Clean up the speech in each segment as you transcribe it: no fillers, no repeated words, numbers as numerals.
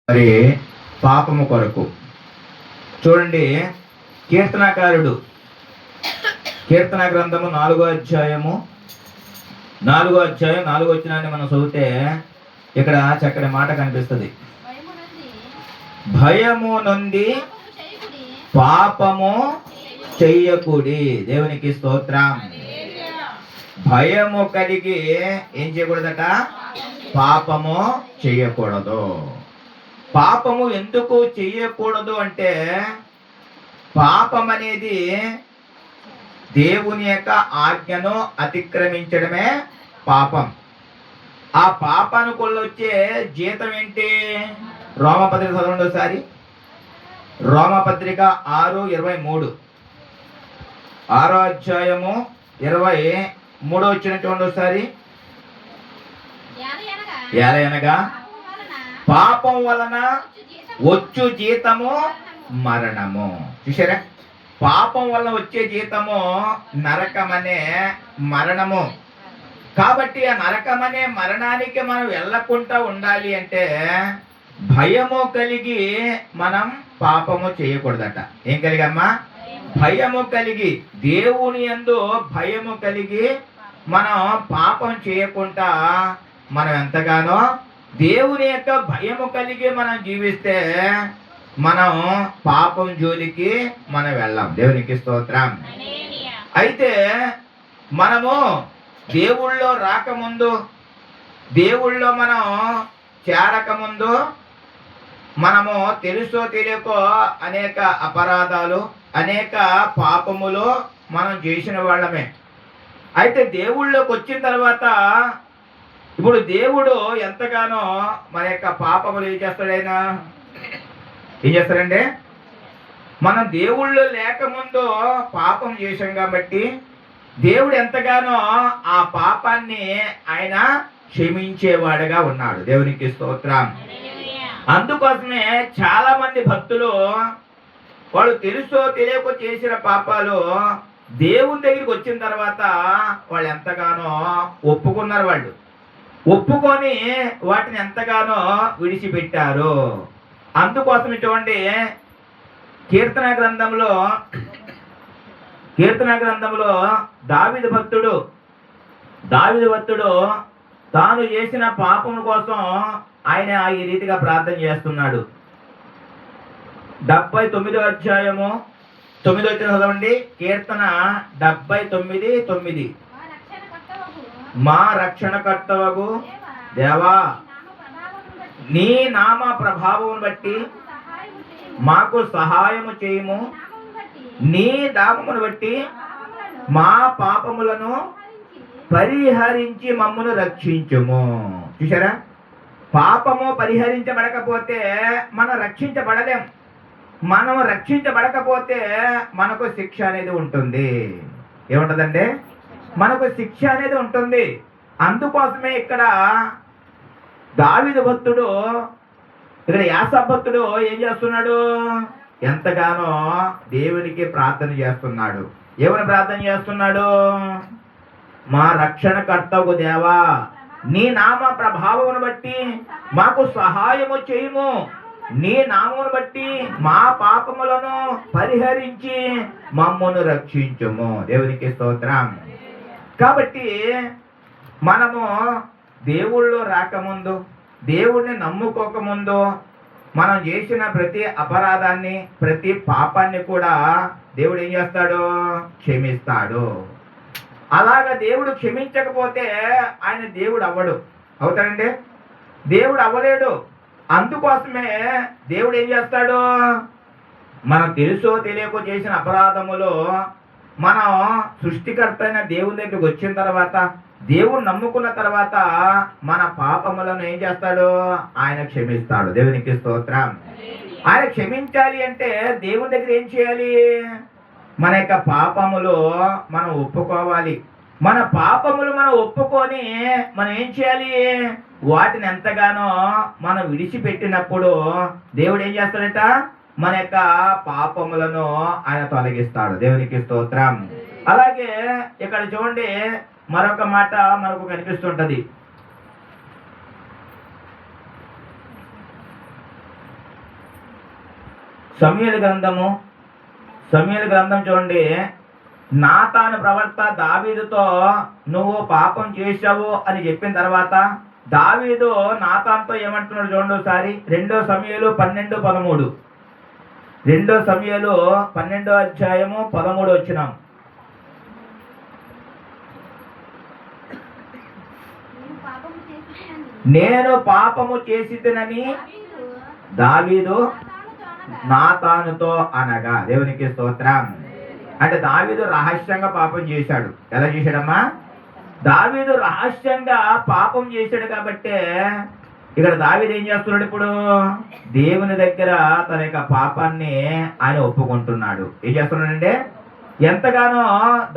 మరి పాపము కొరకు చూడండి. కీర్తనాకారుడు కీర్తన గ్రంథము 4వ అధ్యాయము 4వ వచనాన్ని మనం చదివితే ఇక్కడ చక్కటి మాట కనిపిస్తుంది. భయము నుండి పాపము చెయ్యకుడి. దేవునికి స్తోత్రం. భయము కలిగి ఏం చేయకూడదట? పాపము చెయ్యకూడదు. పాపము ఎందుకు చెయ్యకూడదు అంటే, పాపం అనేది దేవుని యొక్క ఆజ్ఞను అతిక్రమించడమే పాపం. ఆ పాపానికి వచ్చే జీతం ఏంటి? రోమపత్రిక చదవండి ఒకసారి. రోమపత్రిక 6:23, 6వ అధ్యాయము 23వ వచనం చూడండి ఒకసారి. ఏలయనగా పాపం వలన వచ్చు జీతము మరణము. చూసారా? పాపం వలన వచ్చే జీతము నరకమనే మరణము. కాబట్టి ఆ నరకమనే మరణానికి మనం వెళ్ళకుండా ఉండాలి అంటే భయము కలిగి మనం పాపము చేయకూడదట. ఏం కలిగమ్మా? భయము కలిగి, దేవుని యందు భయము కలిగి మనం పాపం చేయకుండా మనం ఎంతగానో దేవుని యొక్క భయము కలిగి మనం జీవిస్తే మనం పాపం జోలికి మనం వెళ్ళాం. దేవునికి స్తోత్రం. అయితే మనము దేవుళ్ళో రాకముందు, దేవుళ్ళో మనం చేరకముందు మనము తెలుసో తెలియకో అనేక అపరాధాలు, అనేక పాపములు మనం చేసిన వాళ్ళమే. అయితే దేవుళ్ళోకి వచ్చిన తర్వాత ఇప్పుడు దేవుడు ఎంతగానో మన యొక్క పాపములు ఏం చేస్తాడైనా? ఏం చేస్తాడండి? మనం దేవుళ్ళు లేకముందు పాపం చేశాం కాబట్టి దేవుడు ఎంతగానో ఆ పాపాన్ని ఆయన క్షమించేవాడుగా ఉన్నాడు. దేవునికి స్తోత్రం. అందుకోసమే చాలా మంది భక్తులు వాళ్ళు తెలుసో తెలియకో చేసిన పాపాలు దేవుని దగ్గరికి వచ్చిన తర్వాత వాళ్ళు ఎంతగానో ఒప్పుకున్నారు. వాళ్ళు ఒప్పుకొని వాటిని ఎంతగానో విడిచిపెట్టారు. అందుకోసమే చూడండి, కీర్తన గ్రంథంలో దావీదు భక్తుడు తాను చేసిన పాపం కోసం ఆయన ఈ రీతిగా ప్రార్థన చేస్తున్నాడు. 79వ అధ్యాయము 9వ వచనం చదవండి. కీర్తన 79:9. మా రక్షణకర్తవగు దేవా, నీ నామ ప్రభావం బట్టి మాకు సహాయము చేయము. నీ నామమును బట్టి మా పాపములను పరిహరించి మమ్మను రక్షించుము. చూసారా? పాపము పరిహరించబడకపోతే మనం రక్షించబడలేం. మనం రక్షించబడకపోతే మనకు శిక్ష అనేది ఉంటుంది. ఏముంటదండి? మనకు శిక్ష అనేది ఉంటుంది. అందుకోసమే ఇక్కడ దావీదు భక్తుడు, ఇక్కడ యాసాఫు భక్తుడు ఏం చేస్తున్నాడు? ఎంతగానో దేవునికి ప్రార్థన చేస్తున్నాడు. ఏమని ప్రార్థన చేస్తున్నాడు? మా రక్షణకర్తవు దేవా, నీ నామ ప్రభావమును బట్టి మాకు సహాయము చేయము. నీ నామమును బట్టి మా పాపములను పరిహరించి మమ్మను రక్షించుము. దేవునికి స్తోత్రం. కాబట్టి మనము దేవుళ్ళో రాకముందు, దేవుణ్ణి నమ్ముకోకముందు మనం చేసిన ప్రతి అపరాధాన్ని, ప్రతి పాపాన్ని కూడా దేవుడు ఏం చేస్తాడు? క్షమిస్తాడు. అలాగా దేవుడు క్షమించకపోతే ఆయన దేవుడు అవ్వడు. అవుతాడండి? దేవుడు అవ్వలేడు. అందుకోసమే దేవుడు ఏం చేస్తాడు? మనం తెలుసో తెలియకో చేసిన అపరాధములో మనం సృష్టికర్త అయిన దేవుని దగ్గరికి వచ్చిన తర్వాత, దేవుడు నమ్ముకున్న తర్వాత మన పాపములను ఏం చేస్తాడు? ఆయన క్షమిస్తాడు. దేవునికి స్తోత్రం. ఆయన క్షమించాలి అంటే దేవుని దగ్గర ఏం చేయాలి? మన యొక్క పాపములు మనం ఒప్పుకోవాలి. మన పాపములు మనం ఒప్పుకొని మనం ఏం చేయాలి? వాటిని ఎంతగానో మనం విడిచిపెట్టినప్పుడు దేవుడు ఏం చేస్తాడట? మన యొక్క పాపములను ఆయన తొలగిస్తాడు. దేవునికి స్తోత్రం. అలాగే ఇక్కడ చూడండి, మరొక మాట మనకు కనిపిస్తుంటది. సమూయేలు గ్రంథం చూడండి. నాతాను ప్రవక్త దావీదుతో నువ్వు పాపం చేశావు అని చెప్పిన తర్వాత దావీదు నాతానుతో ఏమంటున్నాడు చూడండి ఒకసారి. 2 సమూయేలు 12:13. 2 సమూయేలు 12:13. నేను పాపము చేసితినని దావీదు నాతానుతో అనగా. దేవునికి స్తోత్రం. అంటే దావీదు రహస్యంగా పాపం చేశాడు. ఎలా చేశాడమ్మా? దావీదు రహస్యంగా పాపం చేశాడు కాబట్టి ఇక్కడ దావీదు ఏం చేస్తున్నాడు? ఇప్పుడు దేవుని దగ్గర తన యొక్క పాపాన్ని ఆయన ఒప్పుకుంటున్నాడు. ఏం చేస్తున్నాడంటే ఎంతగానో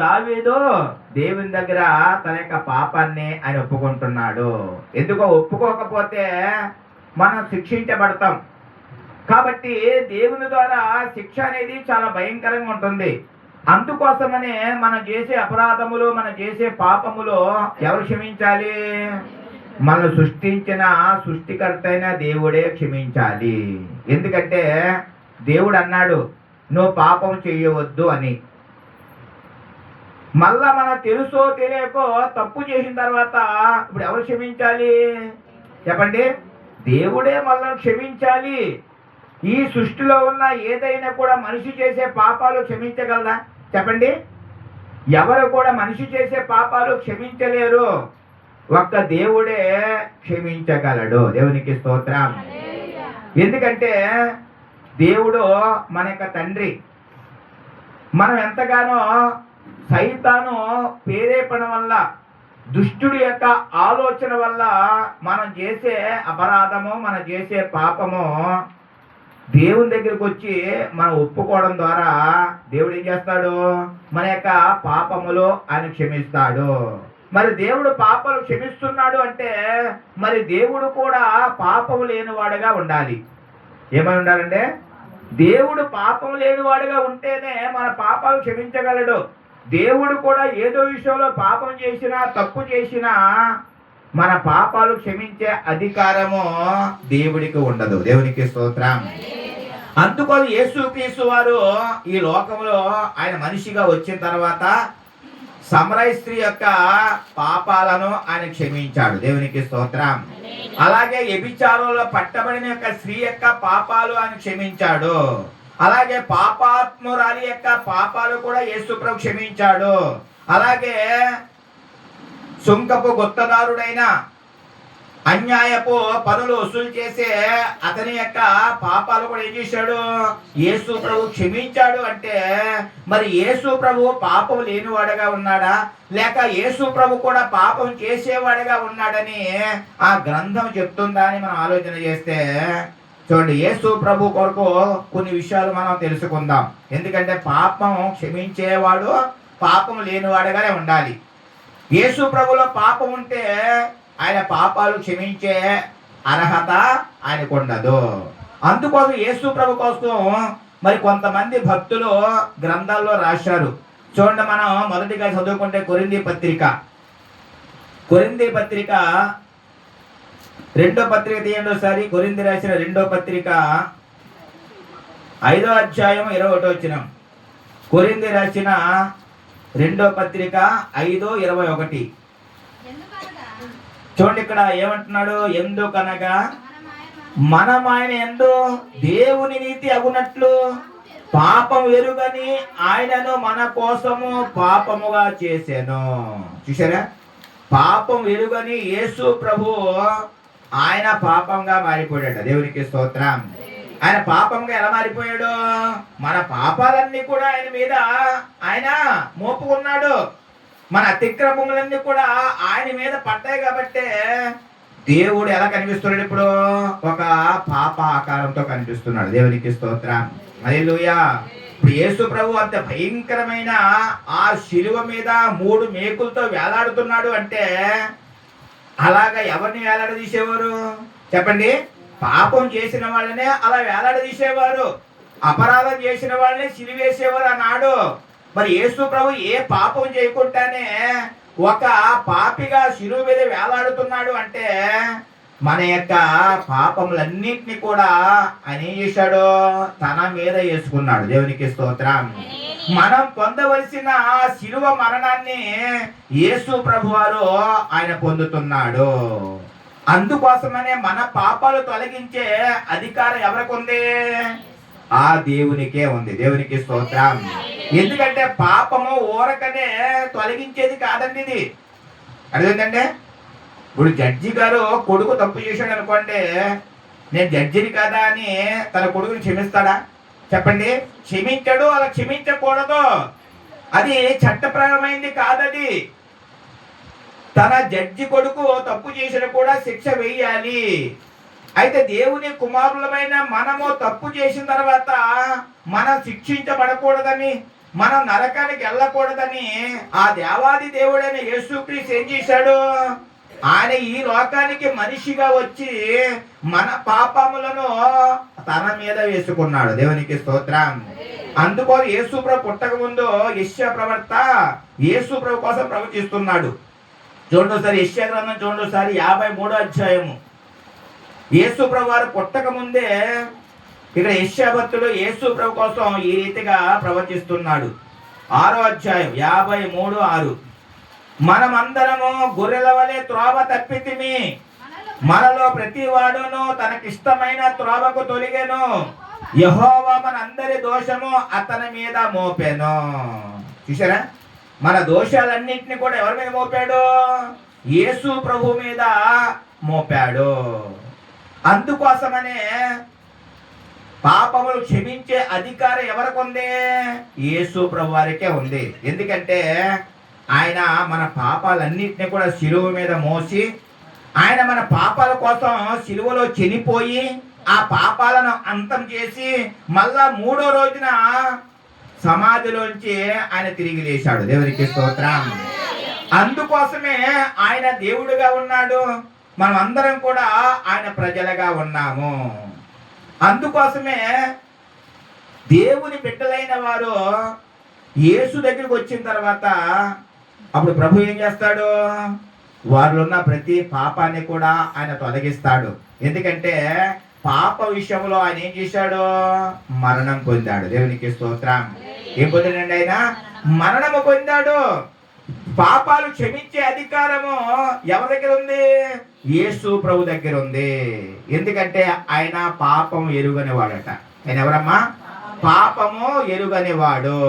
దావీదు దేవుని దగ్గర తన యొక్క పాపాన్ని ఆయన ఒప్పుకుంటున్నాడు. ఎందుకో ఒప్పుకోకపోతే మనం శిక్షించబడతాం. కాబట్టి దేవుని ద్వారా శిక్ష అనేది చాలా భయంకరంగా ఉంటుంది. అందుకోసమనే మనం చేసే అపరాధములు, మనం చేసే పాపములు ఎవరు క్షమించాలి? మనం సృష్టించిన సృష్టికర్త అయిన దేవుడే క్షమించాలి. ఎందుకంటే దేవుడు అన్నాడు నువ్వు పాపం చేయవద్దు అని. మళ్ళా మనం తెలుసో తెలియకో తప్పు చేసిన తర్వాత ఇప్పుడు ఎవరు క్షమించాలి చెప్పండి? దేవుడే మళ్ళీ క్షమించాలి. ఈ సృష్టిలో ఉన్న ఏదైనా కూడా మనిషి చేసే పాపాలు క్షమించగలదా చెప్పండి? ఎవరు కూడా మనిషి చేసే పాపాలు క్షమించలేరు. ఒక్క దేవుడే క్షమించగలడు. దేవునికి స్తోత్రం. ఎందుకంటే దేవుడు మన యొక్క తండ్రి. మనం ఎంతగానో సైతాను ప్రేరేపణ వల్ల, దుష్టుడి యొక్క ఆలోచన వల్ల మనం చేసే అపరాధము, మనం చేసే పాపము దేవుని దగ్గరికి వచ్చి మనం ఒప్పుకోవడం ద్వారా దేవుడు ఏం చేస్తాడు? మన యొక్క పాపములు ఆయన క్షమిస్తాడు. మరి దేవుడు పాపాలు క్షమిస్తున్నాడు అంటే మరి దేవుడు కూడా పాపము లేనివాడుగా ఉండాలి. ఏమై ఉండాలంటే దేవుడు పాపం లేనివాడుగా ఉంటేనే మన పాపాలు క్షమించగలడు. దేవుడు కూడా ఏదో విషయంలో పాపం చేసినా, తప్పు చేసినా మన పాపాలు క్షమించే అధికారము దేవుడికి ఉండదు. దేవునికి స్తోత్రం. అందుకోసం యేసుక్రీస్తు వారు ఈ లోకంలో ఆయన మనిషిగా వచ్చిన తర్వాత సమరయ స్త్రీ యొక్క పాపాలను ఆయన క్షమించాడు. దేవునికి స్తోత్రం. అలాగే వ్యభిచారంలో పట్టబడిన యొక్క స్త్రీ యొక్క పాపాలు ఆయన క్షమించాడు. అలాగే పాపాత్మురాలి యొక్క పాపాలు కూడా యేసు ప్రభు క్షమించాడు. అలాగే సుంకపు గుత్తదారుడైన, అన్యాయపు పనులు వసూలు చేసే అతని యొక్క పాపాలు కూడా ఏం చేశాడు? యేసు ప్రభు క్షమించాడు. అంటే మరి యేసు ప్రభు పాపం లేనివాడుగా ఉన్నాడా, లేక యేసు ప్రభు కూడా పాపం చేసేవాడుగా ఉన్నాడని ఆ గ్రంథం చెప్తుందా అని మనం ఆలోచన చేస్తే చూడండి, యేసు ప్రభు కొరకు కొన్ని విషయాలు మనం తెలుసుకుందాం. ఎందుకంటే పాపం క్షమించేవాడు పాపం లేనివాడుగానే ఉండాలి. యేసు ప్రభులో పాపం ఉంటే ఆయన పాపాలు క్షమించే అర్హత ఆయనకు ఉండదు. అందుకోసం యేసు ప్రభు కోసం మరి కొంతమంది భక్తులు గ్రంథాల్లో రాశారు. చూడండి, మనం మొదటిగా చదువుకుంటే కొరింథీ పత్రిక 2వ పత్రిక తీయండి ఒకసారి. కొరింథీ రాసిన 2వ పత్రిక 5వ అధ్యాయం 21వ వచనం. కొరింథీ రాసిన 2వ పత్రిక 5:21. చూడండి, ఇక్కడ ఏమంటున్నాడు? ఎందుకనగా మనం ఆయన యందు దేవుని నీతి అగునట్లు పాపం ఎరుగని ఆయనను మన కోసము పాపముగా చేసెను. చూసారా? పాపం ఎరుగని యేసు ప్రభు ఆయన పాపంగా మారిపోయాడు. దేవునికి స్తోత్రం. ఆయన పాపంగా ఎలా మారిపోయాడు? మన పాపాలన్నీ కూడా ఆయన మీద ఆయన మోపుకున్నాడు. మన అతిక్రమములన్నీ కూడా ఆయన మీద పడ్డాయి. కాబట్టి దేవుడు ఎలా కనిపిస్తున్నాడు? ఇప్పుడు ఒక పాప ఆకారంతో కనిపిస్తున్నాడు. దేవునికి స్తోత్రం. హల్లెలూయా. ఇప్పుడు యేసు ప్రభు అంత భయంకరమైన ఆ శిలువ మీద 3 మేకులతో వేలాడుతున్నాడు అంటే అలాగా ఎవరిని వేలాడదీసేవారు చెప్పండి? పాపం చేసిన వాళ్ళనే అలా వేలాడదీసేవారు. అపరాధం చేసిన వాళ్ళని సిలివేసేవారు అన్నాడు. మరి యేసు ప్రభు ఏ పాపం చేయకుండానే ఒక పాపిగా శిలువ మీద వేలాడుతున్నాడు అంటే మన యొక్క పాపములన్నిటిని కూడా ఆయన ఏం చేశాడు? తన మీద వేసుకున్నాడు. దేవునికి స్తోత్రం. మనం పొందవలసిన శిలువ మరణాన్ని యేసు ప్రభువారు ఆయన పొందుతున్నాడు. అందుకోసమనే మన పాపాలు తొలగించే అధికారం ఎవరికి ఉంది? ఆ దేవునికే ఉంది. దేవునికి స్తోత్రం. ఎందుకంటే పాపము ఊరకనే తొలగించేది కాదండి ఇది. అర్థమైందంటే, ఇప్పుడు జడ్జి గారు కొడుకు తప్పు చేశాడు అనుకోండి, నేను జడ్జిని కదా అని తన కొడుకుని క్షమిస్తాడా? చెప్పండి. క్షమించడు. అలా క్షమించకూడదు. అది చట్టప్రకారమైంది కాదది. తన జడ్జి కొడుకు తప్పు చేసిన కూడా శిక్ష వేయాలి. అయితే దేవుని కుమారులమైన మనము తప్పు చేసిన తర్వాత మనం శిక్షించబడకూడదని, మనం నరకానికి వెళ్ళకూడదని ఆ దేవాది దేవుడైన యేసుక్రీస్తు ఏం చేశాడు? ఆయన ఈ లోకానికి మనిషిగా వచ్చి మన పాపములను తన మీద వేసుకున్నాడు. దేవునికి స్తోత్రం. అందుకోసం యేసు ప్రభు పుట్టక ముందు యెషయా ప్రవక్త యేసు ప్రభు కోసం ప్రవచిస్తున్నాడు. చూడండి ఒకసారి, యెషయా గ్రంథం చూడండి ఒకసారి, 53వ అధ్యాయము. యేసు ప్రభు వారు పుట్టక ముందే ఇక్కడ యెషయా భక్తుడు యేసు ప్రభు కోసం ఈ రీతిగా ప్రవచిస్తున్నాడు. 6వ అధ్యాయం 53:6. మనమందరము గొర్రెల వలె త్రోవ తప్పితిమి, మనలో ప్రతి వాడును తనకిష్టమైన త్రోవకు తొలిగెను, యెహోవా మనందరి దోషము అతని మీద మోపెను. చూసారా? మన దోషాలన్నింటినీ కూడా ఎవరి మీద మోపాడు? యేసు ప్రభు మీద మోపాడు. అందుకోసమనే పాపములు క్షమించే అధికారం ఎవరికి ఉంది? యేసు ప్రభు వారికే ఉంది. ఎందుకంటే ఆయన మన పాపాలన్నింటినీ కూడా శిలువ మీద మోసి, ఆయన మన పాపాల కోసం శిలువలో చనిపోయి ఆ పాపాలను అంతం చేసి మళ్ళా 3వ రోజున సమాధిలోంచి ఆయన తిరిగి లేచాడు. దేవునికి స్తోత్రం. అందుకోసమే ఆయన దేవుడుగా ఉన్నాడు, మనం అందరం కూడా ఆయన ప్రజలుగా ఉన్నాము. అందుకోసమే దేవుని బిడ్డలైన వారు యేసు దగ్గరికి వచ్చిన తర్వాత అప్పుడు ప్రభు ఏం చేస్తాడు? వారిలో ఉన్న ప్రతి పాపాన్ని కూడా ఆయన తొలగిస్తాడు. ఎందుకంటే పాప విషయంలో ఆయన ఏం చేశాడు? మరణం పొందాడు. దేవునికి స్తోత్రం. ఏం పొందాడండి? ఆయన మరణము పొందాడు. పాపాలు క్షమించే అధికారము ఎవరి దగ్గర ఉంది? యేసు ప్రభు దగ్గర ఉంది. ఎందుకంటే ఆయన పాపం ఎరుగని వాడట. ఆయన ఎవరమ్మా? పాపము ఎరుగని వాడు.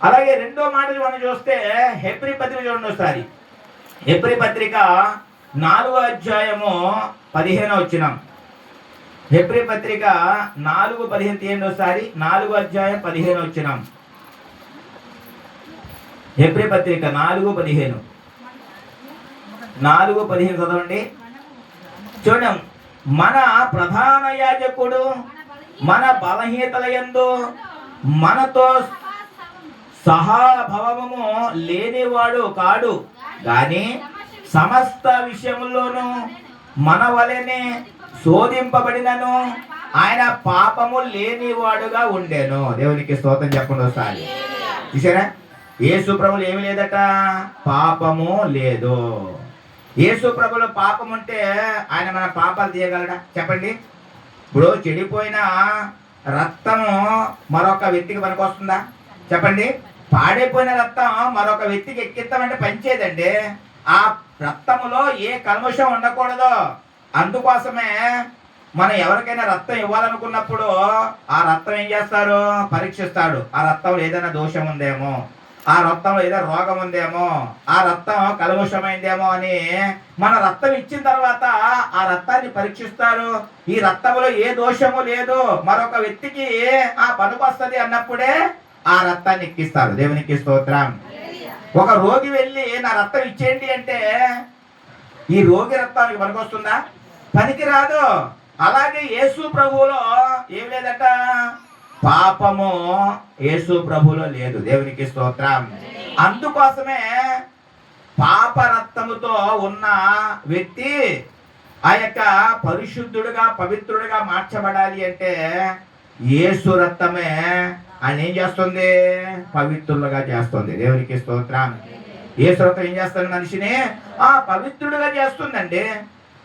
అలాగే రెండో మాట మనం చూస్తే హెబ్రీ పత్రిక చూడండి ఒకసారి. హెబ్రీ పత్రిక 4వ అధ్యాయము 15వ వచనం. హెబ్రీ పత్రిక 4:15 తీయండి ఒకసారి. 4వ అధ్యాయం 15వ వచనం. హెబ్రీ పత్రిక 4:15. 4:15 చదవండి. చూడండి, మన ప్రధాన యాజకుడు మన బలహీనతల యందు మనతో సహాభావము లేనివాడు కాడు, గాని సమస్త విషయముల్లోనూ మన వలెనే శోధింపబడినను ఆయన పాపము లేనివాడుగా ఉండెను. దేవునికి స్తోత్రం చెప్పండి ఒకసారి. చూసారా? యేసు ప్రభులు ఏమి లేదట? పాపము లేదు. యేసు ప్రభులో పాపం ఉంటే ఆయన మన పాపాలు తీయగలడా? చెప్పండి. ఇప్పుడు చెడిపోయిన రక్తము మరొక వ్యక్తికి పనికి వస్తుందా? చెప్పండి. పాడైపోయిన రక్తం మరొక వ్యక్తికి ఎక్కిస్తామంటే పనిచేయదండి. ఆ రక్తములో ఏ కల్మషం ఉండకూడదు. అందుకోసమే మనం ఎవరికైనా రక్తం ఇవ్వాలనుకున్నప్పుడు ఆ రక్తం ఏం చేస్తారు? పరీక్షిస్తాడు. ఆ రక్తంలో ఏదైనా దోషం ఉందేమో, ఆ రక్తంలో ఏదైనా రోగం ఉందేమో, ఆ రక్తం కలుషమైందేమో అని మన రక్తం ఇచ్చిన తర్వాత ఆ రక్తాన్ని పరీక్షిస్తారు. ఈ రక్తంలో ఏ దోషము లేదు, మరొక వ్యక్తికి ఆ పనికొస్తుంది అన్నప్పుడే ఆ రక్తాన్ని ఎక్కిస్తారు. దేవునికి స్తోత్రం. ఒక రోగి వెళ్ళి నా రక్తం ఇచ్చేయండి అంటే ఈ రోగి రక్తానికి పనికొస్తుందా? పనికి రాదు. అలాగే యేసు ప్రభువులో ఏం లేదట? పాపము యేసు ప్రభువులో లేదు. దేవునికి స్తోత్రం. అందుకోసమే పాప రక్తముతో ఉన్న వ్యక్తి ఆ యొక్క పరిశుద్ధుడుగా పవిత్రుడిగా మార్చబడాలి అంటే యేసు రక్తమే ఆయన ఏం చేస్తుంది? పవిత్రులుగా చేస్తుంది. దేవునికి స్తోత్రం. యేసు రక్తం ఏం చేస్తుంది? మనిషిని పవిత్రుడిగా చేస్తుందండి.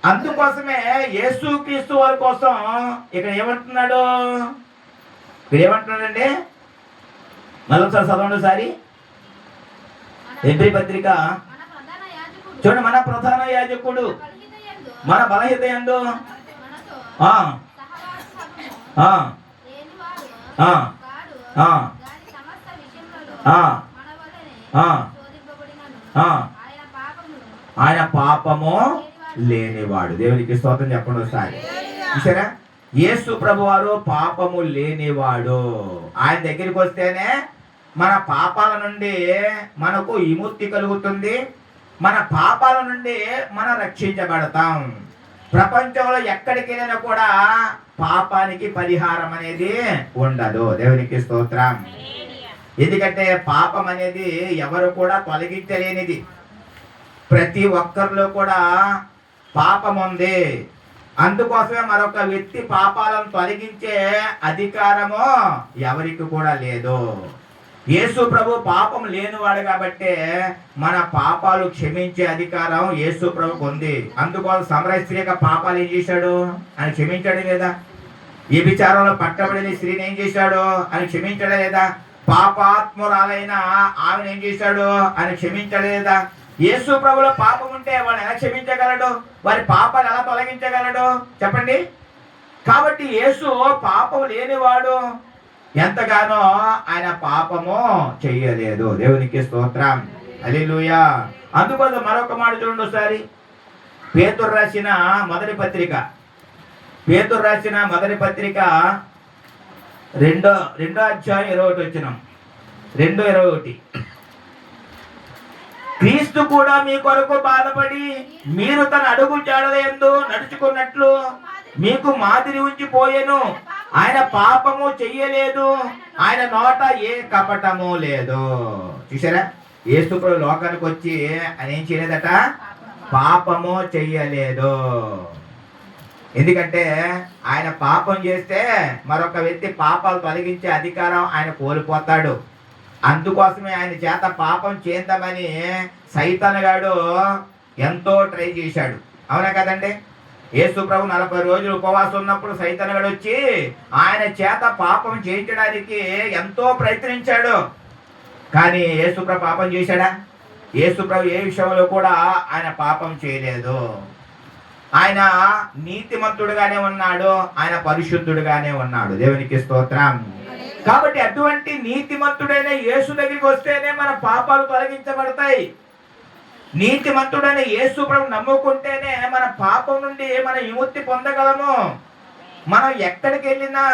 అందుకోసమే యేసుక్రీస్తు వారి కోసం ఇక్కడ ఏమంటున్నాడు, ఇక్కడ ఏమంటున్నాడండి, మళ్ళొకసారి చదవండి ఒకసారి. హెబ్రీ పత్రిక చూడండి. మన ప్రధాన యాజకుడు మన బలహీనత యందు ఆయన పాపము లేనివాడు. దేవునికి స్తోత్రం చెప్పండి ఒకసారి. చూసారా, యేసు ప్రభు వారు పాపము లేనివాడు. ఆయన దగ్గరికి వస్తేనే మన పాపాల నుండి మనకు విముక్తి కలుగుతుంది, మన పాపాల నుండి మనం రక్షించబడతాం. ప్రపంచంలో ఎక్కడికి వెళ్ళినా కూడా పాపానికి పరిహారం అనేది ఉండదు. దేవునికి స్తోత్రం. ఎందుకంటే పాపం అనేది ఎవరు కూడా తొలగించలేనిది. ప్రతి ఒక్కరిలో కూడా పాపం ఉంది. అందుకోసమే మరొక వ్యక్తి పాపాలను తొలగించే అధికారము ఎవరికి కూడా లేదు. యేసు ప్రభు పాపం లేనివాడు కాబట్టి మన పాపాలు క్షమించే అధికారం యేసు ప్రభుకు ఉంది. అందుకోసం సమరయ స్త్రీ యొక్క పాపాలు ఏం చేశాడు, ఆయన క్షమించాడు లేదా? ఈ విచారంలో పట్టబడిన స్త్రీని ఏం చేశాడు, ఆయన క్షమించడే లేదా? పాపాత్మురాలైన ఆమెను ఏం చేశాడు, ఆయన క్షమించడే లేదా? యేసు ప్రభులో పాపం ఉంటే వాడు ఎలా క్షమించగలడు, వారి పాపాలు ఎలా తొలగించగలడు చెప్పండి. కాబట్టి యేసు పాపం లేనివాడు, ఎంతగానో ఆయన పాపము చెయ్యలేదు. దేవునికి స్తోత్రం. హల్లెలూయా. అందుకోసం మరొక మాట చూడండి ఒకసారి. పేతురు రాసిన మొదటి పత్రిక, పేతురు రాసిన మొదటి పత్రిక రెండో అధ్యాయం 21 వచనం, 2:21. క్రీస్తు కూడా మీ కొరకు బాధపడి మీరు తన అడుగు జాడలందు నడుచుకున్నట్లు మీకు మాదిరి ఉంచిపోయెను. ఆయన పాపము చెయ్యలేదు, ఆయన నోట ఏ కపటము లేదు. చూసారా, యేసు ప్రభు లోకానికి వచ్చి ఆయన ఏం చేయలేదట, పాపము చెయ్యలేదు. ఎందుకంటే ఆయన పాపం చేస్తే మరొక వ్యక్తి పాపాలు తొలగించే అధికారం ఆయన కోల్పోతాడు. అందుకోసమే ఆయన చేత పాపం చేద్దామని సైతాను గాడు ఎంతో ట్రై చేశాడు. అవునా కదండి? యేసు ప్రభు 40 రోజులు ఉపవాసం ఉన్నప్పుడు సైతాను గాడు వచ్చి ఆయన చేత పాపం చేయించడానికి ఎంతో ప్రయత్నించాడు. కానీ యేసు ప్రభు పాపం చేశాడా? యేసు ప్రభు ఏ విషయంలో కూడా ఆయన పాపం చేయలేదు. ఆయన నీతిమంతుడుగానే ఉన్నాడు, ఆయన పరిశుద్ధుడుగానే ఉన్నాడు. దేవునికి స్తోత్రం. కాబట్టి అటువంటి నీతిమంతుడైన యేసు దగ్గరికి వస్తేనే మన పాపాలు తొలగించబడతాయి. నీతిమంతుడైన యేసు ప్రభు నమ్ముకుంటేనే మన పాపం నుండి మన విముక్తి పొందగలము. మనం ఎక్కడికి వెళ్ళినా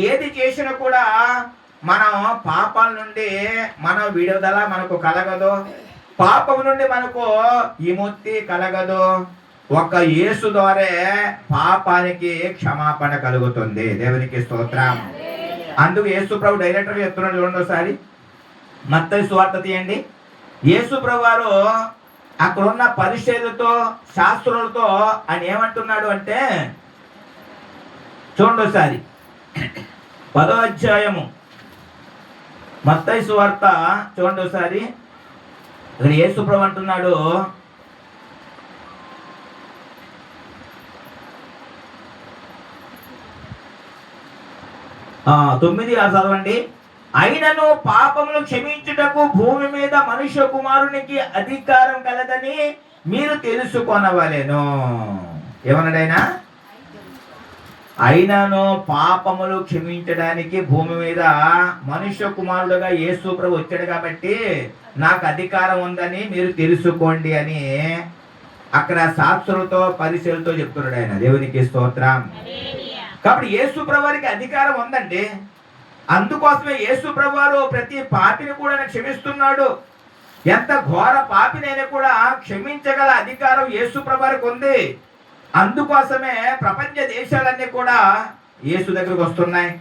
ఏది చేసినా కూడా మనం పాపాల నుండి మన విడుదల మనకు కలగదు, పాపం నుండి మనకు విముక్తి కలగదు. ఒక యేసు ద్వారా పాపానికి క్షమాపణ కలుగుతుంది. దేవునికి స్తోత్రం. అందుకు యేసు ప్రభు డైరెక్టర్ చెప్తున్నాడు. చూడండి ఒకసారి మత్తయి సువార్త తీయండి. యేసు ప్రభు వారు అక్కడున్న పరిచయులతో శాస్త్రులతో ఆయన ఏమంటున్నాడు అంటే, చూడండి ఒకసారి 10వ అధ్యాయము మత్తయి సువార్త చూడండి ఒకసారి. ఇక్కడ యేసు ప్రభు అంటున్నాడు, తొమ్మిది చదవండి. అయినను పాపములు క్షమించుటకు భూమి మీద మనుష్య కుమారునికి అధికారం కలదని మీరు తెలుసుకొనవలెను. ఏమన్నాడైనా? అయినను పాపములు క్షమించడానికి భూమి మీద మనుష్య కుమారుడుగా యేసు ప్రభు వచ్చాడు కాబట్టి నాకు అధికారం ఉందని మీరు తెలుసుకోండి అని అక్కడ శాస్త్రులతో పరిశీలతో చెప్తున్నాడు ఆయన. దేవునికి స్తోత్రం. కాబట్టి యేసు ప్రభు వారికి అధికారం ఉందండి. అందుకోసమే యేసు ప్రభు వారు ప్రతి పాపిని కూడా క్షమిస్తున్నాడు. ఎంత ఘోర పాపినైనా కూడా క్షమించగల అధికారం యేసు ప్రభు వారికి ఉంది. అందుకోసమే ప్రపంచ దేశాలన్నీ కూడా యేసు దగ్గరకు వస్తున్నాయి.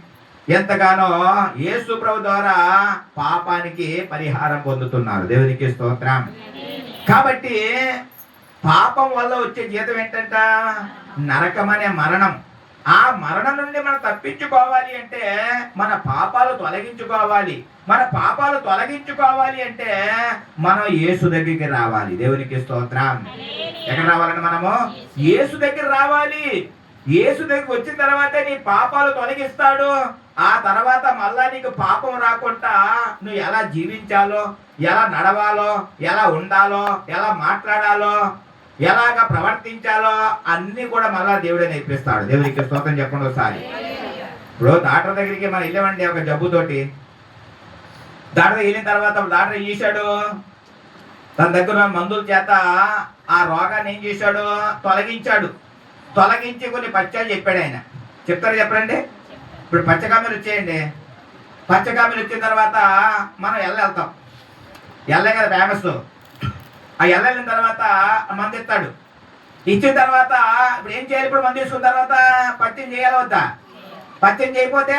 ఎంతగానో యేసు ప్రభు ద్వారా పాపానికి పరిహారం పొందుతున్నారు. దేవునికి స్తోత్రం. కాబట్టి పాపం వల్ల వచ్చే జీతం ఏంటంట? నరకం అనే మరణం. ఆ మరణం నుండి మనం తప్పించుకోవాలి అంటే మన పాపాలు తొలగించుకోవాలి. మన పాపాలు తొలగించుకోవాలి అంటే మనం యేసు దగ్గరికి రావాలి. దేవునికి స్తోత్రం. ఎక్కడ రావాలంటే మనము యేసు దగ్గర రావాలి. యేసు దగ్గరికి వచ్చిన తర్వాతే నీ పాపాలు తొలగిస్తాడు. ఆ తర్వాత మళ్ళా నీకు పాపం రాకుండా నువ్వు ఎలా జీవించాలో, ఎలా నడవాలో, ఎలా ఉండాలో, ఎలా మాట్లాడాలో, ఎలాగా ప్రవర్తించాలో అన్ని కూడా మళ్ళా దేవుడే నేర్పిస్తాడు. దేవునికి స్తోత్రం చెప్పండి ఒకసారి. ఇప్పుడు డాక్టర్ దగ్గరికి మనం వెళ్ళామండి ఒక జబ్బుతోటి. డాక్టర్ వెళ్ళిన తర్వాత డాక్టర్ ఏం చేశాడు? తన దగ్గర మందుల చేత ఆ రోగాన్ని ఏం చేశాడు? తొలగించాడు. తొలగించి కొన్ని పత్యాలు చెప్పాడు ఆయన. చెప్తారు చెప్పండి. ఇప్పుడు పచ్చకామెలు వచ్చేయండి. పచ్చకామెలు వచ్చిన తర్వాత మనం వెళ్తాం. ఎల్లే కదా ఫేమస్. ఆ వెళ్ళిన తర్వాత మందు ఇస్తాడు. ఇచ్చిన తర్వాత ఇప్పుడు ఏం చేయాలి? ఇప్పుడు మందు తీసుకున్న తర్వాత పత్యం చేయాలి వద్దా? పత్యం చేయకపోతే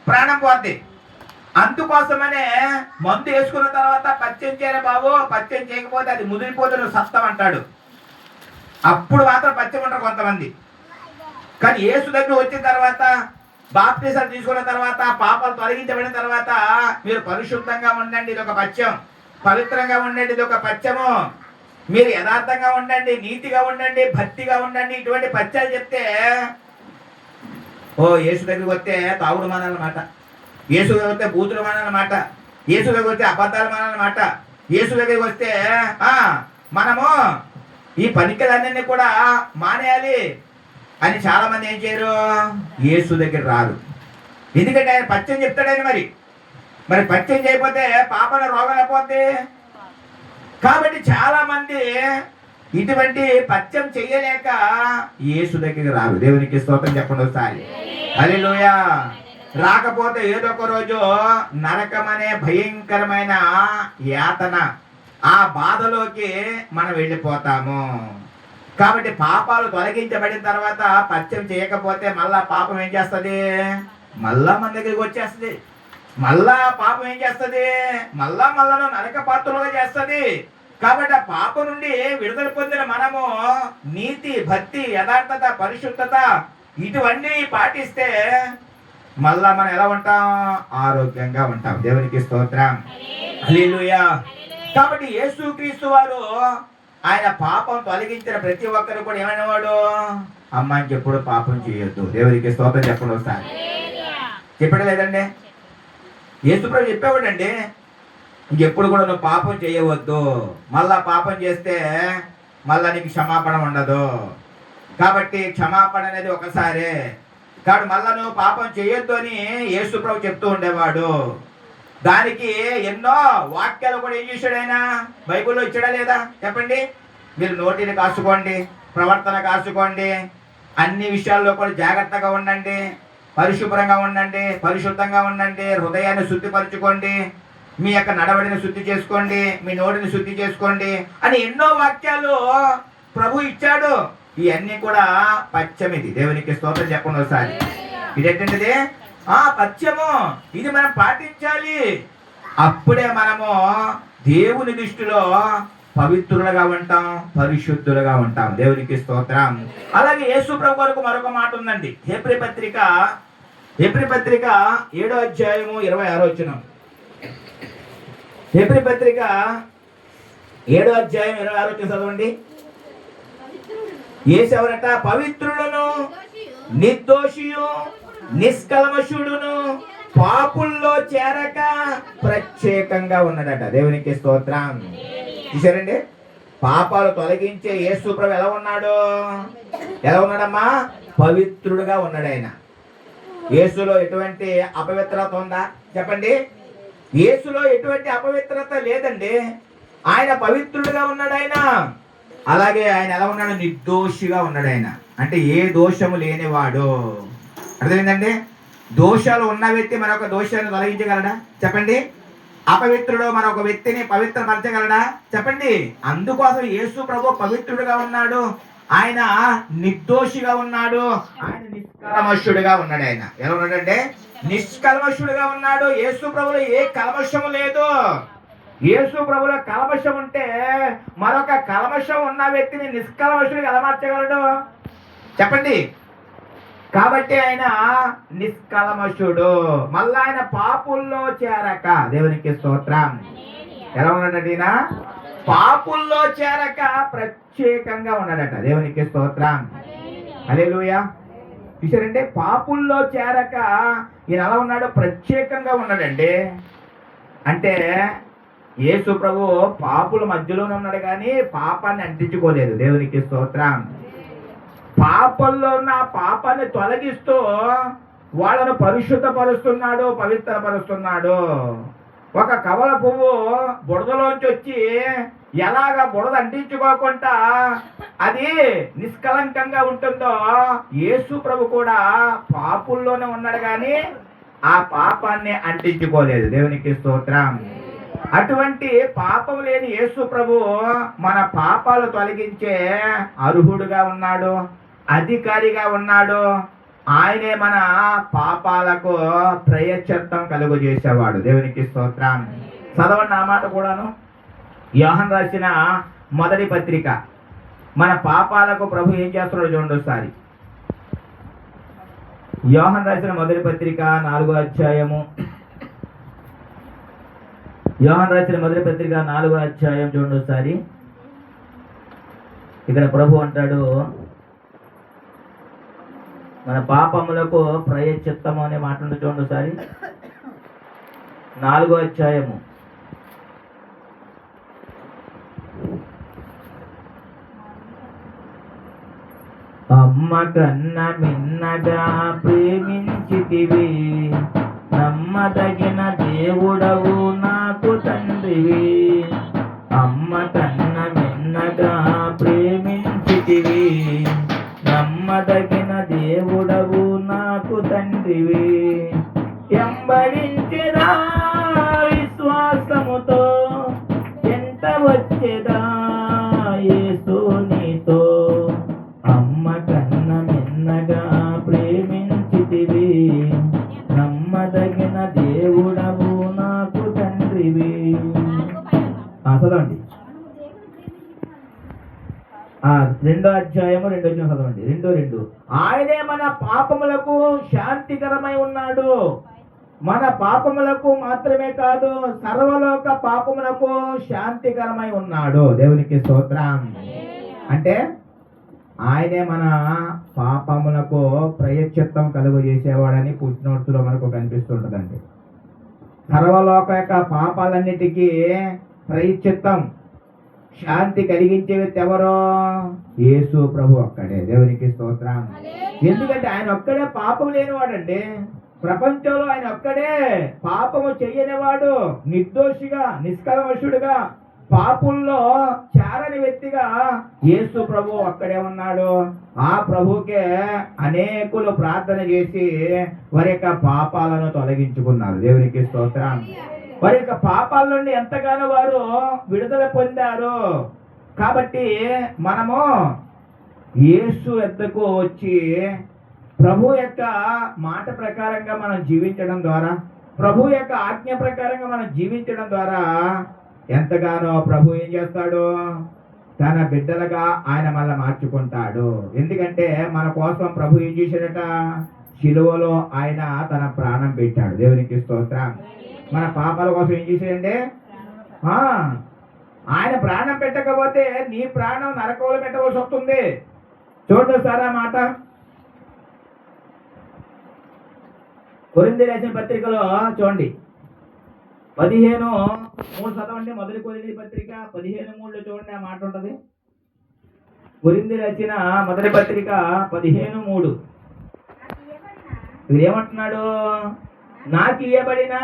ప్రాణం పోద్ది. అందుకోసమనే మందు వేసుకున్న తర్వాత పత్యం చేయాలి బాబు, పత్యం చేయకపోతే అది ముదిరిపోతే నువ్వు సత్తం అంటాడు. అప్పుడు మాత్రం పత్యం ఉంటారు కొంతమంది. కానీ యేసు దగ్గర వచ్చిన తర్వాత, బాప్టిజం తీసుకున్న తర్వాత, పాపాలు తొలగించబడిన తర్వాత మీరు పరిశుద్ధంగా ఉండండి, ఇది ఒక పత్యం. పవిత్రంగా ఉండండి, ఇది ఒక పత్యము. మీరు యథార్థంగా ఉండండి, నీతిగా ఉండండి, భక్తిగా ఉండండి, ఇటువంటి పత్యాలు చెప్తే యేసు దగ్గరికి వస్తే తాగుడు మానాలన్నమాట. యేసు దగ్గర వస్తే బూతులు మానాలన్నమాట. యేసు దగ్గర వస్తే అబద్ధాలు మానాలన్నమాట. యేసు దగ్గరికి వస్తే మనము ఈ పనికలన్నీ కూడా మానేయాలి అని చాలా మంది ఏం చేయరు? యేసు దగ్గర రారు. ఎందుకంటే ఆయన పత్యం చెప్తాడని. మరి పత్యం చేయకపోతే పాపల రోగం అయిపోద్ది. కాబట్టి చాలా మంది ఇటువంటి పత్యం చెయ్యలేక యేసు దగ్గరికి రారు. దేవునికి స్తోత్రం చెప్పండి ఒకసారి. హల్లెలూయా. రాకపోతే ఏదో ఒక రోజు నరకమనే భయంకరమైన యాతన, ఆ బాధలోకి మనం వెళ్ళిపోతాము. కాబట్టి పాపాలు తొలగించబడిన తర్వాత పత్యం చేయకపోతే మళ్ళా పాపం ఏం చేస్తుంది? మళ్ళా మన దగ్గరికి వచ్చేస్తుంది. మళ్ళా పాపం ఏం చేస్తుంది? మళ్ళా నరక పాత్రలుగా చేస్తుంది. కాబట్టి ఆ పాపం నుండి విడుదల పొందిన మనము నీతి, భక్తి, యథార్థత, పరిశుద్ధత ఇటువన్నీ పాటిస్తే మళ్ళా మనం ఎలా ఉంటాం? ఆరోగ్యంగా ఉంటాం. దేవునికి స్తోత్రం. హల్లెలూయా. కాబట్టి యేసుక్రీస్తు వారు ఆయన పాపం తొలగించిన ప్రతి ఒక్కరు కూడా ఏమైనవాడు? అమ్మాయికి ఎప్పుడు పాపం చేయొద్దు. దేవునికి స్తోత్రం చెప్పండి ఒకసారి. చెప్పడం లేదండి. యేసుప్రభు చెప్పేవాడండి, ఇంకెప్పుడు కూడా నువ్వు పాపం చేయవద్దు. మళ్ళా పాపం చేస్తే మళ్ళా నీకు క్షమాపణ ఉండదు. కాబట్టి క్షమాపణ అనేది ఒకసారే. కాబట్టి మళ్ళా నువ్వు పాపం చేయొద్దు అని యేసుప్రభు చెప్తూ ఉండేవాడు. దానికి ఎన్నో వాక్యాలు కూడా ఏం చేశాడు ఆయన? బైబిల్లో ఇచ్చాడా లేదా? చెప్పండి. మీరు నోటిని కాసుకోండి, ప్రవర్తన కాసుకోండి, అన్ని విషయాల్లో కూడా జాగ్రత్తగా ఉండండి, పరిశుభ్రంగా ఉండండి, పరిశుద్ధంగా ఉండండి, హృదయాన్ని శుద్ధిపరచుకోండి, మీ యొక్క నడవడిని శుద్ధి చేసుకోండి, మీ నోటిని శుద్ధి చేసుకోండి అని ఎన్నో వాక్యాలు ప్రభు ఇచ్చాడు. ఇవన్నీ కూడా పత్యం. ఇది దేవునికి స్తోత్రం చెప్పండి ఒకసారి. ఇదేంటిది? పత్యము. ఇది మనం పాటించాలి. అప్పుడే మనము దేవుని దృష్టిలో పవిత్రులుగా ఉంటాం, పరిశుద్ధులుగా ఉంటాం. దేవునికి స్తోత్రం. అలాగే యేసు ప్రభు వరకు మరొక మాట ఉందండి. హెబ్రీ పత్రిక 7వ అధ్యాయము 26వ వచనం. హెబ్రీ పత్రిక 7వ అధ్యాయం 26వ వచనం చదవండి. యేసెవరట? పవిత్రులను, నిర్దోషియు, నిష్కల్మషుడును, పాపుల్లో చేరక ప్రత్యేకంగా ఉన్నాడట. దేవునికి స్తోత్రం. చూసారండి? పాపాలు తొలగించే యేసు ప్రభు ఎలా ఉన్నాడు? ఎలా ఉన్నాడమ్మా? పవిత్రుడుగా ఉన్నాడు ఆయన. యేసులో ఎటువంటి అపవిత్రత ఉందా? చెప్పండి. యేసులో ఎటువంటి అపవిత్రత లేదండి. ఆయన పవిత్రుడుగా ఉన్నాడు ఆయన. అలాగే ఆయన ఎలా ఉన్నాడు? నిర్దోషిగా ఉన్నాడు ఆయన. అంటే ఏ దోషము లేనివాడు. అర్థమైందండి? దోషాలు ఉన్న వ్యక్తి మరొక దోషాన్ని తొలగించగలడా? చెప్పండి. అపవిత్రుడు మరొక వ్యక్తిని పవిత్రపరచగలడా? చెప్పండి. అందుకోసం యేసు ప్రభు పవిత్రుడుగా ఉన్నాడు, ఆయన నిర్దోషిగా ఉన్నాడు, ఆయన నిష్కల్మషుడుగా ఉన్నాడు. ఆయన ఎలా ఉన్నాడంటే నిష్కల్మషుడుగా ఉన్నాడు. యేసు ప్రభులో ఏ కల్మషము లేదు. యేసు ప్రభులో కల్మషం ఉంటే మరొక కల్మషం ఉన్న వ్యక్తిని నిష్కల్మషుడిగా ఎలా మార్చగలడు? చెప్పండి. కాబట్టి ఆయన నిష్కల్మషుడు. మళ్ళా ఆయన పాపుల్లో చేరక, దేవునికి స్తోత్రం. ఎలా ఉన్నాడట ఈయన? పాపుల్లో చేరక ప్రత్యేకంగా ఉన్నాడట. దేవునికి స్తోత్రం. హల్లెలూయా. చూసారంటే పాపుల్లో చేరక ఈయన ఎలా ఉన్నాడు? ప్రత్యేకంగా ఉన్నాడండి. అంటే యేసు ప్రభు పాపుల మధ్యలోనే ఉన్నాడు కానీ పాపాన్ని అంటించుకోలేదు. దేవునికి స్తోత్రం. పాపంలో ఉన్న పాపాన్ని తొలగిస్తూ వాళ్ళను పరిశుద్ధపరుస్తున్నాడు, పవిత్రపరుస్తున్నాడు. ఒక కవల పువ్వు బుడదలోంచి వచ్చి ఎలాగ బుడద అంటించుకోకుండా అది నిష్కలంకంగా ఉంటుందో యేసు ప్రభు కూడా పాపుల్లోనే ఉన్నాడు కానీ ఆ పాపాన్ని అంటించుకోలేదు. దేవునికి స్తోత్రం. అటువంటి పాపం లేని యేసు ప్రభు మన పాపాలు తొలగించే అర్హుడుగా ఉన్నాడు, అధికారిగా ఉన్నాడు. ఆయనే మన పాపాలకు ప్రయశ్చిత్తం కలుగు చేసేవాడు. దేవునికి స్తోత్రం. చదవండి ఆ మాట కూడాను. యోహాను రాసిన మొదటి పత్రిక. మన పాపాలకు ప్రభు ఏం చేస్తున్నాడు చూడండి ఒకసారి. యోహాను రాసిన మొదటి పత్రిక 4వ అధ్యాయము. యోహాను రాసిన మొదటి పత్రిక 4వ అధ్యాయం చూడండి ఒకసారి. ఇక్కడ ప్రభు అంటాడు, మన పాపములకు ప్రయశ్చిత్తము అనే మాట చూడండి ఒకసారి. 4వ అధ్యాయము. అమ్మ కన్న మిన్నగా ప్రేమించితివి, నమ్మదగిన దేవుడవు నాకు తండ్రివి. అమ్మ కన్న మిన్నగా ప్రేమించితివి, నమ్మదగిన దేవుడవు నాకు తండ్రివి. ఎంబడించెదా విశ్వాసముతో, ఎంత వచ్చేదా యేసు నీతో. అమ్మ కన్న మిన్నగా ప్రేమించితివి, నమ్మదగిన దేవుడవు నాకు తండ్రివి. చదవండి. 2వ అధ్యాయము 2వ వచనం చదవండి. 2:2. ఆయనే మన పాపములకు శాంతికరమై ఉన్నాడు. మన పాపములకు మాత్రమే కాదు, సర్వలోక పాపములకు శాంతికరమై ఉన్నాడు. దేవునికి స్తోత్రం. అంటే ఆయనే మన పాపములకు ప్రయశ్చిత్తం కలుగు చేసేవాడని పుట్టినోట్స్లో మనకు కనిపిస్తుంటుందండి. సర్వలోక యొక్క పాపాలన్నిటికీ ప్రయశ్చిత్తం, శాంతి కలిగించే వ్యక్తి ఎవరో? యేసు ప్రభు ఒక్కడే. దేవునికి స్తోత్రం. ఎందుకంటే ఆయన ఒక్కడే పాపం లేనివాడండి. ప్రపంచంలో ఆయన ఒక్కడే పాపము చెయ్యనివాడు, నిర్దోషిగా, నిష్కల్మషుడుగా, పాపుల్లో చేరని వ్యక్తిగా యేసు ప్రభు ఒక్కడే ఉన్నాడు. ఆ ప్రభుకే అనేకులు ప్రార్థన చేసి వారి యొక్క పాపాలను తొలగించుకున్నారు. దేవునికి స్తోత్రం. వారి యొక్క పాపాల నుండి ఎంతగానో వారు విడుదల పొందారు. కాబట్టి మనము యేసు వద్దకు వచ్చి ప్రభు యొక్క మాట ప్రకారంగా మనం జీవించడం ద్వారా, ప్రభు యొక్క ఆజ్ఞ ప్రకారంగా మనం జీవించడం ద్వారా ఎంతగానో ప్రభు ఏం చేస్తాడు? తన బిడ్డలుగా ఆయన మళ్ళీ మార్చుకుంటాడు. ఎందుకంటే మన కోసం ప్రభు ఏం చేశాడట? శిలువలో ఆయన తన ప్రాణం పెట్టాడు. దేవునికి స్తోత్రం. మన పాపాల కోసం ఏం చేశాడండి? ఆయన ప్రాణం పెట్టకపోతే నీ ప్రాణం నరకంలో పెట్టవలసి వస్తుంది. చూడండి సార్ ఆ మాట. కొరింథీ రాసిన పత్రికలో చూడండి 15:3 చదవండి. మొదటి కొరింథీ పత్రిక 15:3 చూడండి ఆ మాట ఉంటది. కొరింథీ రాసిన మొదటి పత్రిక 15:3 ఇది ఏమంటున్నాడు? నాకు ఇయ్యబడిన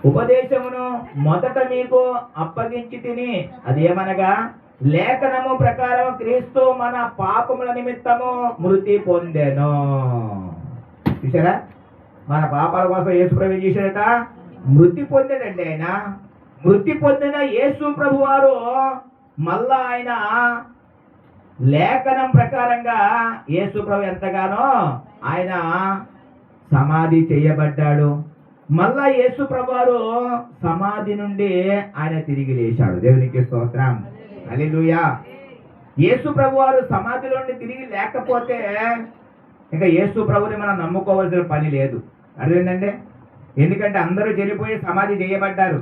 ఉపదేశమును మొదట మీకు అప్పగించి తిని, అదేమనగా లేఖనము ప్రకారం క్రీస్తు మన పాపముల నిమిత్తము మృతి పొందెను. చూసారా? మన పాపాల కోసం యేసు ప్రభు ఏం చేశాడట? మృతి పొందాడండి. ఆయన మృతి పొందిన యేసు ప్రభు వారు మళ్ళా ఆయన లేఖనం ప్రకారంగా యేసు ప్రభు ఎంతగానో ఆయన సమాధి చేయబడ్డాడు. మళ్ళా యేసు ప్రభు వారు సమాధి నుండి ఆయన తిరిగి లేచాడు. దేవునికి స్తోత్రం. హల్లెలూయా. యేసు ప్రభు వారు సమాధిలో నుండి తిరిగి లేకపోతే ఇంకా యేసు ప్రభుని మనం నమ్ముకోవాల్సిన పని లేదు. అర్థమైందండి? ఎందుకంటే అందరూ చనిపోయి సమాధి చేయబడ్డారు.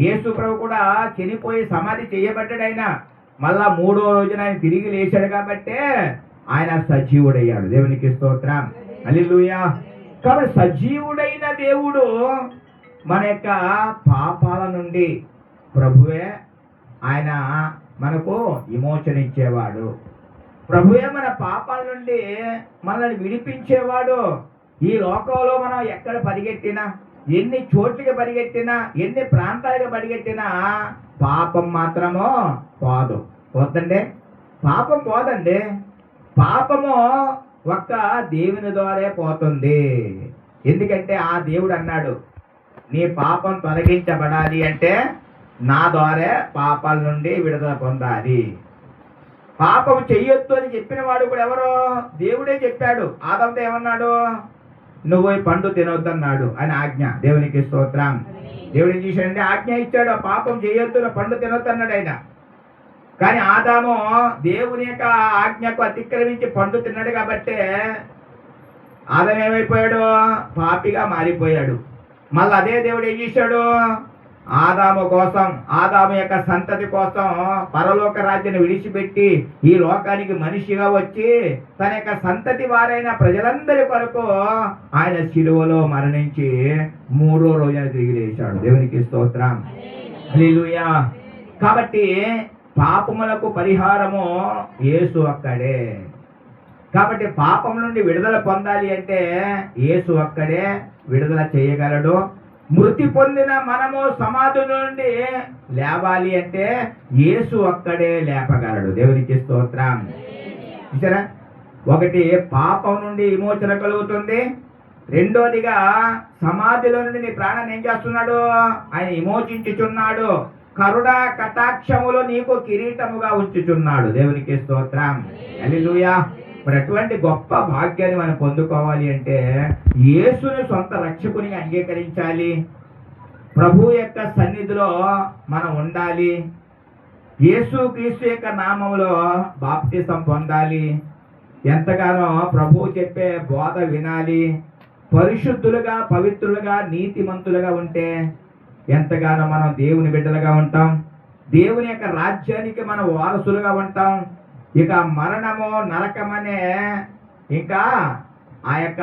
యేసు ప్రభు కూడా చనిపోయి సమాధి చేయబడ్డాడు. ఆయన మళ్ళా 3వ రోజున ఆయన తిరిగి లేచాడు కాబట్టే ఆయన సజీవుడయ్యాడు. దేవునికి స్తోత్రం, హల్లెలూయా. కాబట్టి సజీవుడైన దేవుడు మన యొక్క పాపాల నుండి ప్రభువే ఆయన మనకు విమోచన ఇచ్చేవాడు. ప్రభువే మన పాపాల నుండి మనల్ని విడిపించేవాడు. ఈ లోకంలో మనం ఎక్కడ పరిగెట్టినా, ఎన్ని చోట్లకి పరిగెట్టినా, ఎన్ని ప్రాంతాలకు పరిగెట్టినా పాపం మాత్రమో పోదు. పోతండి, పాపం పోదండి. పాపము ఒక్క దేవుని ద్వారే పోతుంది. ఎందుకంటే ఆ దేవుడు అన్నాడు, నీ పాపం తొలగించబడాలి అంటే నా ద్వారే పాపాల నుండి విడుదల పొందాలి. పాపం చెయ్యొద్దు అని చెప్పిన వాడు కూడా ఎవరో దేవుడే చెప్పాడు. ఆదాముతో ఏమన్నాడు? నువ్వు ఈ పండు తినొద్దన్నాడు అని ఆజ్ఞ. దేవునికి స్తోత్రం. దేవుడు ఏం చేశాడంటే ఆజ్ఞ ఇచ్చాడు, పాపం చేయొద్దు, పండు తినొద్దు అన్నాడు ఆయన. కానీ ఆదాము దేవుని యొక్క ఆజ్ఞకు అతిక్రమించి పండు తిన్నాడు కాబట్టి ఆదాము ఏమైపోయాడు? పాపిగా మారిపోయాడు. మళ్ళీ అదే దేవుడు ఏం చేశాడు? ఆదాము కోసం, ఆదాము యొక్క సంతతి కోసం పరలోక రాజ్యాన్ని విడిచిపెట్టి ఈ లోకానికి మనిషిగా వచ్చి తన యొక్క సంతతి వారైన ప్రజలందరి కొరకు ఆయన శిలువలో మరణించి 3వ రోజున తిరిగి లేచాడు. దేవునికి స్తోత్రం, హల్లెలూయా. కాబట్టి పాపములకు పరిహారము యేసు ఒక్కడే. కాబట్టి పాపం నుండి విడుదల పొందాలి అంటే యేసు ఒక్కడే విడుదల చేయగలడు. మృతి పొందిన మనము సమాధి నుండి లేవాలి అంటే యేసు ఒక్కడే లేపగలడు. దేవునికి స్తోత్రం. చూసారా, ఒకటి పాపం నుండి విమోచన కలుగుతుంది, రెండోదిగా సమాధిలో నుండి నీ ప్రాణాన్ని ఏం చేస్తున్నాడు? ఆయన విమోచించుచున్నాడు. కరుణ కటాక్షములు నీకు కిరీటముగా ఉంచుచున్నాడు. దేవునికి స్తోత్రం, హల్లెలూయా. మరి అటువంటి గొప్ప భాగ్యాన్ని మనం పొందుకోవాలి అంటే యేసుని సొంత రక్షకునిగా అంగీకరించాలి. ప్రభు యొక్క సన్నిధిలో మనం ఉండాలి. యేసు క్రీస్తు యొక్క నామములో బాప్తిసం పొందాలి. ఎంతగానో ప్రభు చెప్పే బోధ వినాలి. పరిశుద్ధులుగా, పవిత్రులుగా, నీతిమంతులుగా ఉంటే ఎంతగానో మనం దేవుని బిడ్డలుగా ఉంటాం. దేవుని యొక్క రాజ్యానికి మనం వారసులుగా ఉంటాం. ఇక మరణము, నరకమనే ఇంకా ఆ యొక్క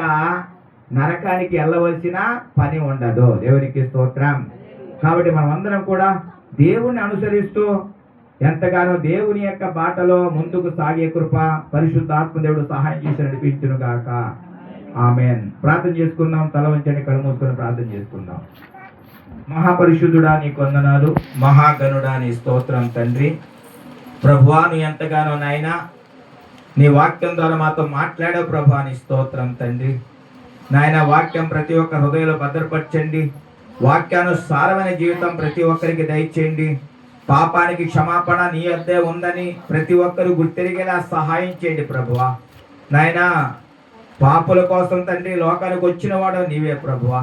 నరకానికి వెళ్ళవలసిన పని ఉండదు. దేవునికి స్తోత్రం. కాబట్టి మనం అందరం కూడా దేవుణ్ణి అనుసరిస్తూ ఎంతగానో దేవుని యొక్క బాటలో ముందుకు సాగే కృప పరిశుద్ధాత్మ దేవుడు సహాయం చేసి నడిపించును గాక. ఆమేన్. ప్రార్థన చేసుకుందాం. తల వంచండి, కళ్ళు మూసుకొని ప్రార్థన చేసుకుందాం. మహాపరిశుద్ధుడా నీ వందనాలు, మహాగణుడా నీ స్తోత్రం తండ్రి. ప్రభువా నీ ఎంతగానో నాయనా నీ వాక్యం ద్వారా మాతో మాట్లాడావు ప్రభువా, నీ స్తోత్రం తండ్రి. నాయన వాక్యం ప్రతి ఒక్క హృదయంలో భద్రపరచండి. వాక్యానుసారమైన జీవితం ప్రతి ఒక్కరికి దయచేయండి. పాపానికి క్షమాపణ నీ వద్దే ఉందని ప్రతి ఒక్కరు గుర్తెరిగేలా సహాయం చేయండి ప్రభువా. నాయన పాపుల కోసం తండ్రి లోకానికి వచ్చిన వాడు నీవే ప్రభువా.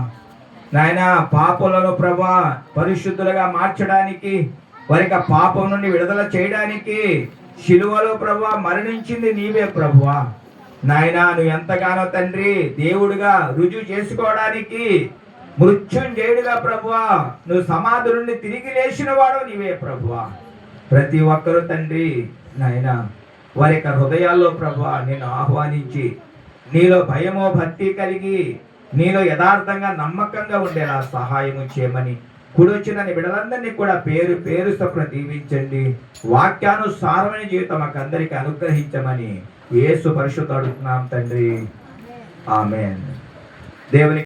నాయన పాపులను ప్రభువా పరిశుద్ధులుగా మార్చడానికి, వారికి పాపం నుండి విడుదల చేయడానికి శిలువలో ప్రభువా మరణించింది నీవే ప్రభువా. నాయనా నువ్వు ఎంతగానో తండ్రి దేవుడిగా రుజువు చేసుకోవడానికి మృత్యుంజయుడిగా ప్రభువా నువ్వు సమాధి నుండి తిరిగి లేచిన వాడు నీవే ప్రభువా. ప్రతి ఒక్కరూ తండ్రి నాయన వారి యొక్క హృదయాల్లో ప్రభువా నిన్ను ఆహ్వానించి నీలో భయమో భక్తి కలిగి నీలో యథార్థంగా నమ్మకంగా ఉండేలా సహాయము చేయమని కూడొచ్చిన బిడ్డలందరినీ కూడా పేరు పేరు చొప్పున దీవించండి. వాక్యానుసారమైన జీవితం మాకు అందరికీ అనుగ్రహించమని యేసు పరిశుద్ధుడు అడుగుతున్నాం తండ్రి. ఆమేన్. దేవుని